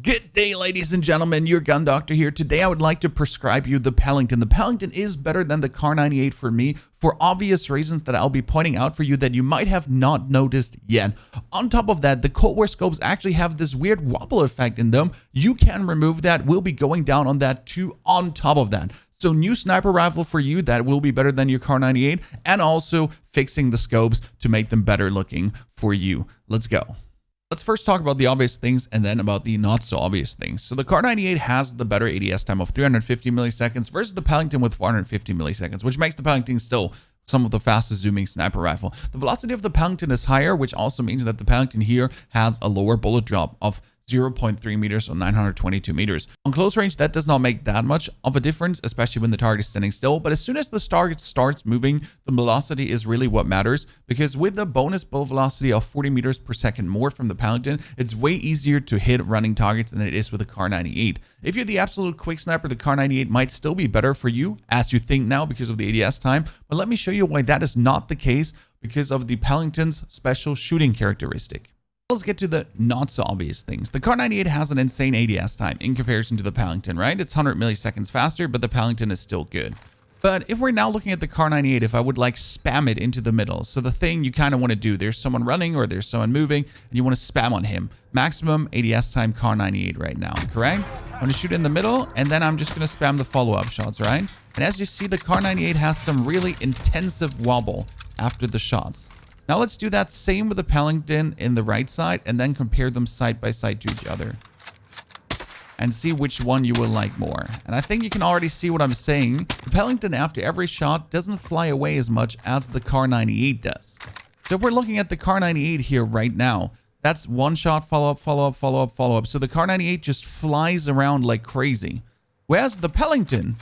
Good day, ladies and gentlemen, your gun doctor here. Today I would like to prescribe you the Pellington. The Pellington is better than the Kar98 for me for obvious reasons that I'll be pointing out for you that you might have not noticed yet. On top of that, the Cold War scopes actually have this weird wobble effect in them. You can remove that. We'll be going down on that too on top of that. So new sniper rifle for you that will be better than your Kar98, and also fixing the scopes to make them better looking for you. Let's go. Let's first talk about the obvious things and then about the not so obvious things. So the Kar98 has the better ADS time of 350 milliseconds versus the Pellington with 450 milliseconds, which makes the Pellington still some of the fastest zooming sniper rifle. The velocity of the Pellington is higher, which also means that the Pellington here has a lower bullet drop of 0.3 meters or 922 meters. On close range, that does not make that much of a difference, especially when the target is standing still. But as soon as the target starts moving, the velocity is really what matters, because with the bonus bullet velocity of 40 meters per second more from the Pellington, it's way easier to hit running targets than it is with the Kar98. If you're the absolute quick sniper, the Kar98 might still be better for you, as you think now, because of the ADS time. But let me show you why that is not the case, because of the Pellington's special shooting characteristic. Let's get to the not so obvious things. The Kar98 has an insane ADS time in comparison to the Pellington, right? It's 100 milliseconds faster, but the Pellington is still good. But if we're now looking at the Kar98, if I would like spam it into the middle, so the thing you kind of want to do, there's someone running or there's someone moving and you want to spam on him. Maximum ADS time Kar98 right now, correct? I'm going to shoot in the middle and then I'm just going to spam the follow-up shots, right? And as you see, the Kar98 has some really intensive wobble after the shots. Now let's do that same with the Pellington in the right side and then compare them side by side to each other and see which one you will like more. And I think you can already see what I'm saying. The Pellington after every shot doesn't fly away as much as the Kar98 does. So if we're looking at the Kar98 here right now, that's one shot, follow-up, follow-up, follow-up, follow-up. So the Kar98 just flies around like crazy. Whereas the Pellington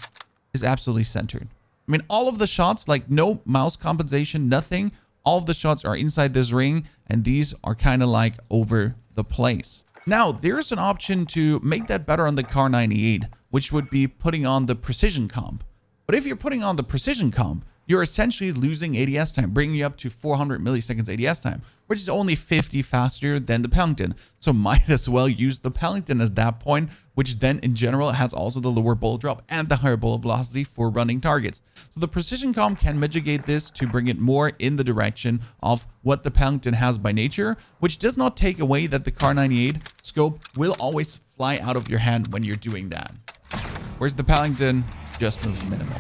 is absolutely centered. I mean, all of the shots, like no mouse compensation, nothing. All of the shots are inside this ring, and these are kind of like over the place. Now, there's an option to make that better on the Kar98, which would be putting on the precision comp. But if you're putting on the precision comp, you're essentially losing ADS time, bringing you up to 400 milliseconds ADS time, which is only 50 faster than the Pellington. So might as well use the Pellington at that point, which then in general has also the lower bullet drop and the higher bullet velocity for running targets. So the precision comp can mitigate this to bring it more in the direction of what the Pellington has by nature, which does not take away that the Kar98 scope will always fly out of your hand when you're doing that. Whereas the Pellington just moves minimal.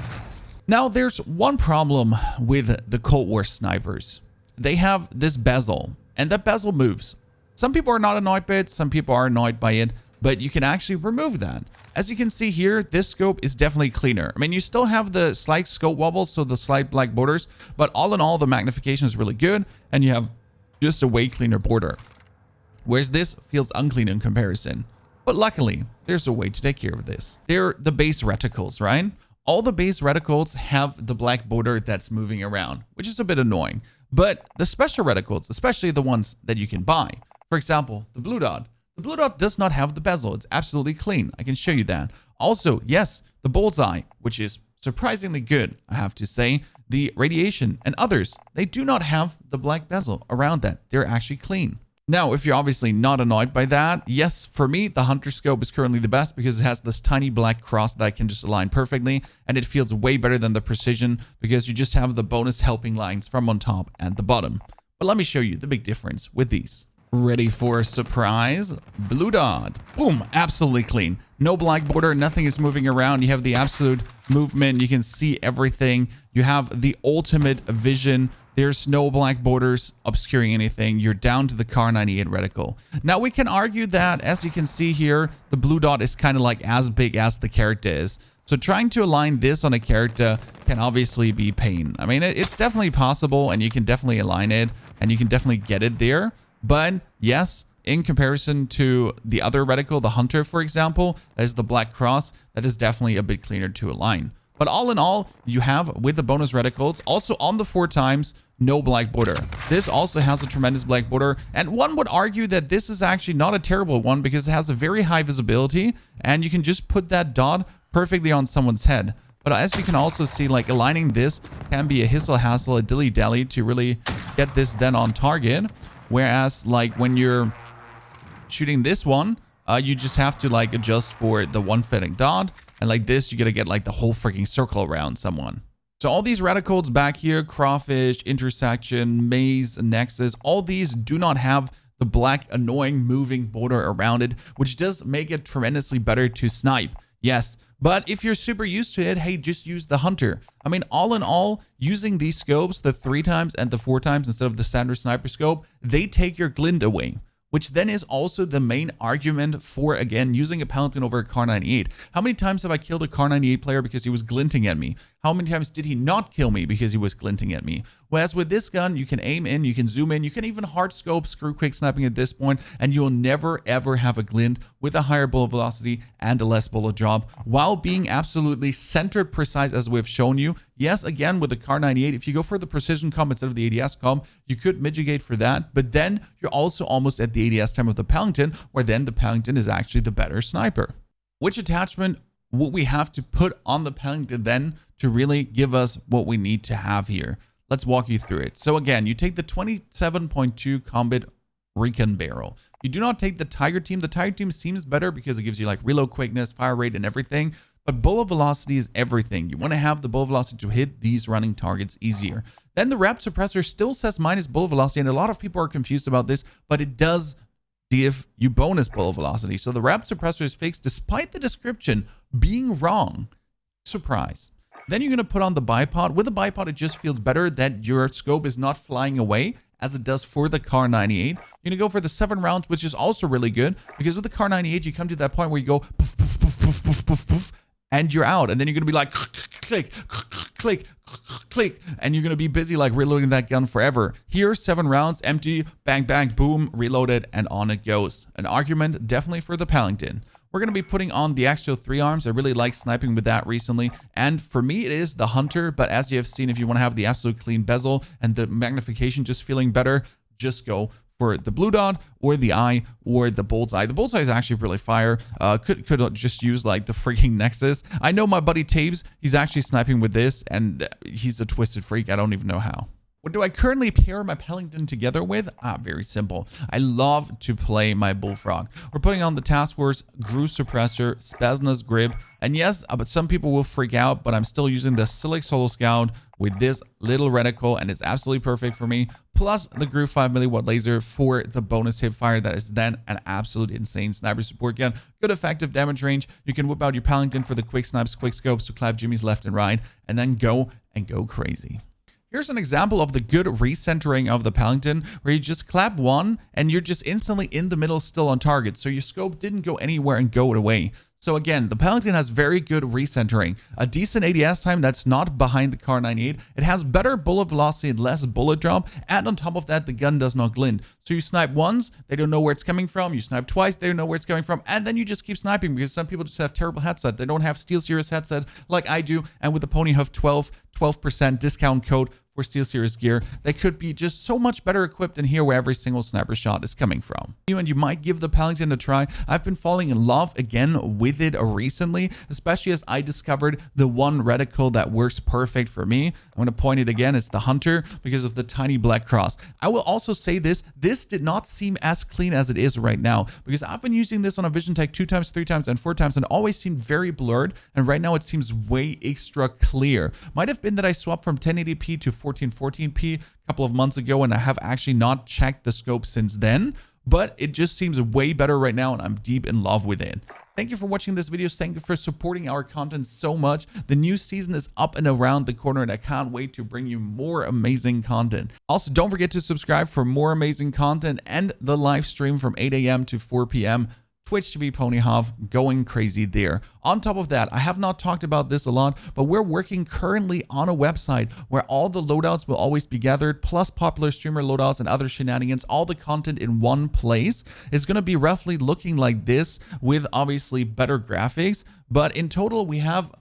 Now, there's one problem with the Cold War snipers. They have this bezel, and that bezel moves. Some people are not annoyed by it, some people are annoyed by it, but you can actually remove that. As you can see here, this scope is definitely cleaner. I mean, you still have the slight scope wobble, so the slight black borders, but all in all, the magnification is really good, and you have just a way cleaner border. Whereas this feels unclean in comparison. But luckily, there's a way to take care of this. They're the base reticles, right? All the base reticles have the black border that's moving around, which is a bit annoying. But the special reticles, especially the ones that you can buy, for example, the blue dot. The blue dot does not have the bezel. It's absolutely clean. I can show you that. Also, yes, the bullseye, which is surprisingly good, I have to say. The radiation and others, they do not have the black bezel around that. They're actually clean. Now, if you're obviously not annoyed by that, yes, for me, the Hunter scope is currently the best because it has this tiny black cross that I can just align perfectly, and it feels way better than the precision because you just have the bonus helping lines from on top and the bottom. But let me show you the big difference with these. Ready for a surprise? Blue dot. Boom, absolutely clean. No black border, nothing is moving around. You have the absolute movement. You can see everything. You have the ultimate vision. There's no black borders obscuring anything. You're down to the Kar98 reticle. Now, we can argue that, as you can see here, the blue dot is kind of like as big as the character is. So trying to align this on a character can obviously be pain. I mean, it's definitely possible, and you can definitely align it, and you can definitely get it there. But yes, in comparison to the other reticle, the Hunter, for example, that is the black cross, that is definitely a bit cleaner to align. But all in all, you have, with the bonus reticles, also on the 4x, no black border. This also has a tremendous black border, and one would argue that this is actually not a terrible one because it has a very high visibility, and you can just put that dot perfectly on someone's head. But as you can also see, like, aligning this can be a hassle, a dilly-dally to really get this then on target. Whereas, like, when you're shooting this one, You just have to like adjust for the one fitting dot, and like this, you're gonna get like the whole freaking circle around someone. So all these reticles back here, crawfish, intersection, maze, nexus, all these do not have the black annoying moving border around it, which does make it tremendously better to snipe. Yes, but if you're super used to it, hey, just use the hunter. I mean, all in all, using these scopes, the 3 times and the 4 times instead of the standard sniper scope, they take your glint away, which then is also the main argument for, again, using a Pellington over a Kar98. How many times have I killed a Kar98 player because he was glinting at me? How many times did he not kill me because he was glinting at me? Whereas with this gun, you can aim in, you can zoom in, you can even hard scope, screw quick sniping at this point, and you'll never ever have a glint with a higher bullet velocity and a less bullet drop, while being absolutely centered precise as we've shown you. Yes, again, with the Kar98, if you go for the precision comp instead of the ADS comp, you could mitigate for that, but then you're also almost at the ADS time of the Pellington, where then the Pellington is actually the better sniper. Which attachment would we have to put on the Pellington then to really give us what we need to have here? Let's walk you through it. So again, you take the 27.2 combat recon barrel. You do not take the Tiger team. The Tiger team seems better because it gives you like reload quickness, fire rate, and everything. But bullet velocity is everything. You want to have the bullet velocity to hit these running targets easier. Then the wrap suppressor still says minus bullet velocity, and a lot of people are confused about this, but it does give you bonus bullet velocity. So the wrap suppressor is fixed despite the description being wrong. Surprise. Then you're going to put on the bipod. With the bipod, it just feels better that your scope is not flying away as it does for the Kar98. You're going to go for the 7 rounds, which is also really good because with the Kar98, you come to that point where you go poof, poof, poof, poof, poof, poof, poof, and you're out. And then you're going to be like click, click, click, and you're going to be busy like reloading that gun forever. Here, 7 rounds, empty, bang, bang, boom, reloaded, and on it goes. An argument definitely for the Pellington. We're going to be putting on the Axial 3 arms. I really like sniping with that recently. And for me, it is the Hunter. But as you have seen, if you want to have the absolute clean bezel and the magnification just feeling better, just go for the blue dot or the eye or the bullseye. The bullseye is actually really fire. Could just use like the freaking Nexus. I know my buddy Tabes, he's actually sniping with this and he's a twisted freak. I don't even know how. What do I currently pair my Pellington together with? Very simple. I love to play my Bullfrog. We're putting on the Task Force, Grew Suppressor, Spasna's Grip, and yes, but some people will freak out, but I'm still using the Silic Solo Scout with this little reticle, and it's absolutely perfect for me, plus the Grew 5 milliwatt laser for the bonus hip fire that is then an absolute insane sniper support gun. Good effective damage range. You can whip out your Pellington for the quick snipes, quick scopes to clap jimmies left and right, and then go crazy. Here's an example of the good recentering of the Pellington, where you just clap one and you're just instantly in the middle still on target. So your scope didn't go anywhere and go away. So again, the Pellington has very good recentering. A decent ADS time that's not behind the Kar98. It has better bullet velocity and less bullet drop. And on top of that, the gun does not glint. So you snipe once, they don't know where it's coming from. You snipe twice, they don't know where it's coming from. And then you just keep sniping because some people just have terrible headset. They don't have SteelSeries headset like I do. And with the P4wnyhof 12% discount code for SteelSeries gear, they could be just so much better equipped in here where every single sniper shot is coming from. And you might give the Pellington a try. I've been falling in love again with it recently, especially as I discovered the one reticle that works perfect for me. I'm going to point it again. It's the Hunter because of the tiny black cross. I will also say this did not seem as clean as it is right now because I've been using this on a Vision Tech 2 times, 3 times, and 4 times and always seemed very blurred. And right now it seems way extra clear. Might have been that I swapped from 1080p to 1440p a couple of months ago, and I have actually not checked the scope since then, but it just seems way better right now and I'm deep in love with it. Thank you for watching this video. Thank you for supporting our content so much. The new season is up and around the corner and I can't wait to bring you more amazing content. Also, don't forget to subscribe for more amazing content and the live stream from 8 a.m. to 4 p.m. Twitch TV P4wnyhof, going crazy there. On top of that, I have not talked about this a lot, but we're working currently on a website where all the loadouts will always be gathered, plus popular streamer loadouts and other shenanigans, all the content in one place. It's going to be roughly looking like this with obviously better graphics, but in total we have,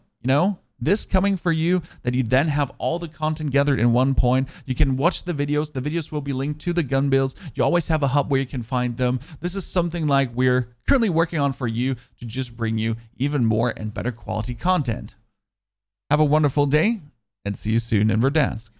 this coming for you, that you then have all the content gathered in one point. You can watch the videos. The videos will be linked to the gun builds. You always have a hub where you can find them. This is something like we're currently working on for you to just bring you even more and better quality content. Have a wonderful day and see you soon in Verdansk.